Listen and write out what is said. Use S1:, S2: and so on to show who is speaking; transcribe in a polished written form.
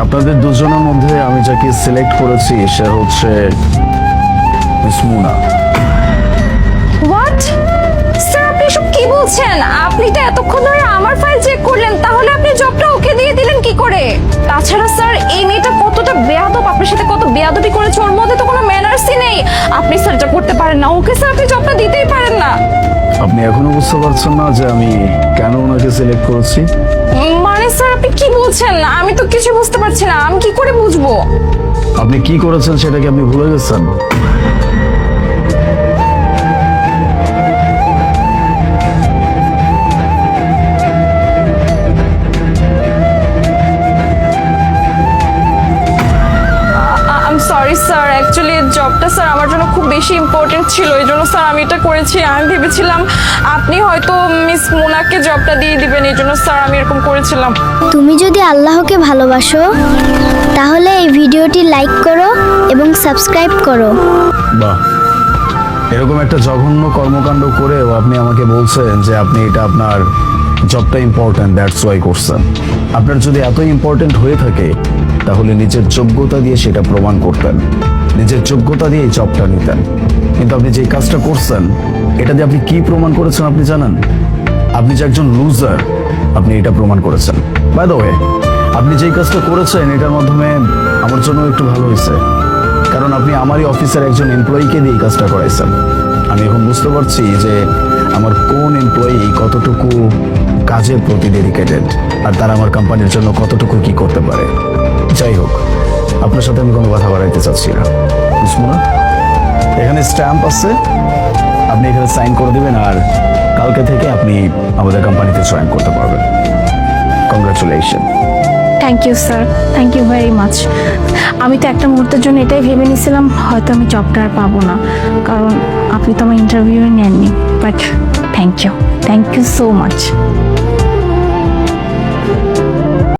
S1: আপনাদের দুজনের মধ্যে আমি যাকে সিলেক্ট করেছি সে হচ্ছে মিস মুনা।
S2: হোয়াট স্যার, আপনি সব কি বলছেন? আপনি তো এতক্ষণ ধরে আমার ফাইল চেক করলেন, তাহলে আপনি জবটা ওকে দিয়ে দিলেন কি করে? তাছাড়া স্যার, এই মেয়েটা কতটা বেয়াদব, আপনার সাথে কত বেয়াদবি করেছে, ওর মধ্যে তো কোনো ম্যানার্সই নেই। আপনি স্যার যা করতে পারেন না, ওকে স্যার আপনি জবটা দিতেই পারেন না।
S1: আপনি এখনো বুঝতে পারছেন না যে আমি কেন ওনাকে সিলেক্ট করেছি?
S2: মানে স্যার আপনি কি বলছেন? আমি তো কিছু বুঝতে পারছি না, আমি কি করে বুঝবো?
S1: আপনি কি করেছেন সেটা কি আপনি ভুলে গেছেন?
S2: I am sorry sir, actually জবটা স্যার আমার জন্য খুব বেশি ইম্পর্টেন্ট ছিল, এই জন্য স্যার আমি এটা করেছি। আমি ভেবেছিলাম আপনি হয়তো মিস মোনাকে জবটা দিয়ে দিবেন, এই জন্য স্যার আমি এরকম করেছিলাম।
S3: তুমি যদি আল্লাহকে ভালোবাসো তাহলে এই ভিডিওটি লাইক করো এবং সাবস্ক্রাইব করো।
S1: বাহ, এরকম একটা জঘন্য কর্মকাণ্ড করেও আপনি আমাকে বলছেন যে আপনি এটা আপনার জবটা ইম্পর্টেন্ট, দ্যাটস ওয়াই করছেন। আপনার যদি এত ইম্পর্টেন্ট হয়ে থাকে তাহলে নিজের যোগ্যতা দিয়ে সেটা প্রমাণ করতেন, নিজের যোগ্যতা দিয়ে এই জবটা নিতেন। কিন্তু আপনি যে কাজটা করছেন এটা দিয়ে আপনি কি প্রমাণ করেছেন আপনি জানেন? আপনি যে একজন লুজার, আপনি এটা প্রমাণ করেছেন। বাই দ্য ওয়ে, আপনি যেই কাজটা করেছেন এটার মাধ্যমে আমার জন্য একটু ভালো হয়েছে, কারণ আপনি আমারই অফিসের একজন এমপ্লয়িকে দিয়ে এই কাজটা করাইছেন। আমি এখন বুঝতে পারছি যে আমার কোন এমপ্লয়ি কতটুকু কাজের প্রতি ডেডিকেটেড আর তারা আমার কোম্পানির জন্য কতটুকু কি করতে পারে। যাই হোক, আপনার সাথে আমি কোনো কথা বাড়াইতে চাচ্ছি না। বুঝবো এখানে স্ট্যাম্প আছে, আপনি এখানে সাইন করে দিবেন আর কালকে থেকে আপনি আমাদের কোম্পানিতে জয়েন করতে পারবেন। Congratulation.
S4: Thank you sir, thank you very much. আমি তো একটা মুহূর্তের জন্য এটাই ভেবে নিয়েছিলাম হয়তো আমি জবটা আর পাবো না, কারণ আপনি তো আমার ইন্টারভিউ নেননি। But thank you so much.